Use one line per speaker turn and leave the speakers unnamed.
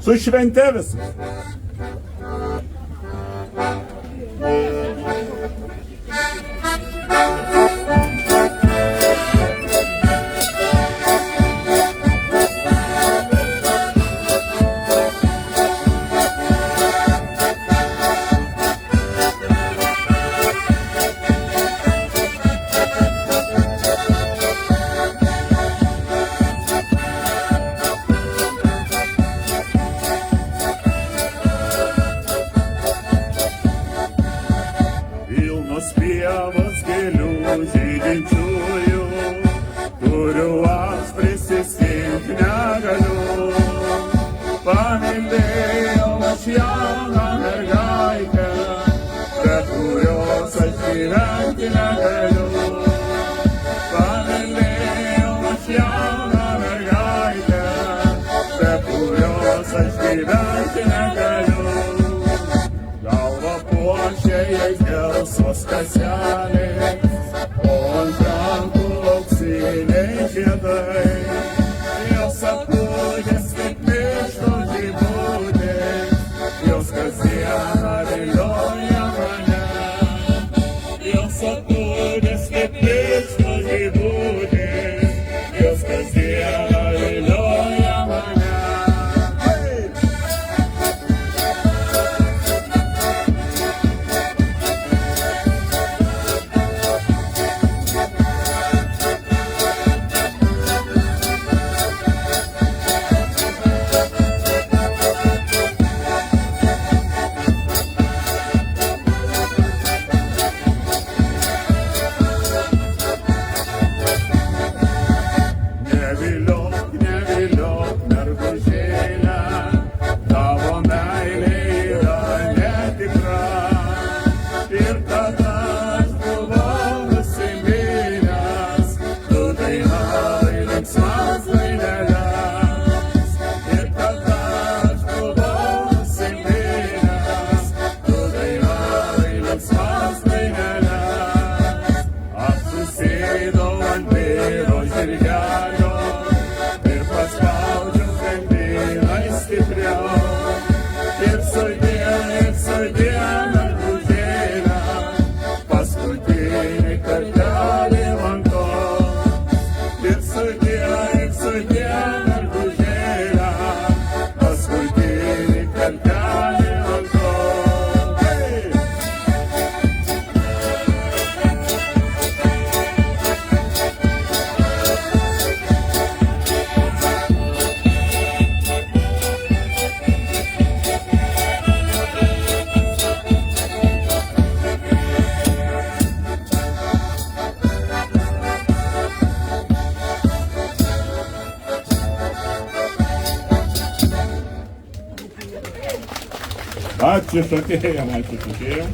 Su švente visus. Pilnos pievos gėlių žydinčiųjų, kurių aš prisisink negaliu. Pamildėjau aš jauną mergaitę, be kurios aš gyventi negaliu. Pamildėjau aš jauną mergaitę, be kurios aš gyventi negaliu. Galva puošia jai gelsvos kaselės, o ant rankų auksiniai žiedai. Jos apkūdės kaip miško žibutės, jos kasdieną vilioja mane. Jos apkūdės kaip miško žibutės, jos kasdieną vilioja mane. Neviliok, neviliok, mergužėle, tavo meilė yra netikra. Ir tada aš buvau nusiminęs, tu dainavai linksmas daineles. Ir tada aš buvau nusiminęs, tu dainavai linksmas daineles. Aš susėdau ant vyro žirgelio ir paspaudžiau grandinę stipriau. Ir sudie mergužėle, paskutinį kartelį lanko. Ir sudie mergužėle, paskutinį kartelį lanko. Hey! Ačiū šokėjam, ačiū šokėjam.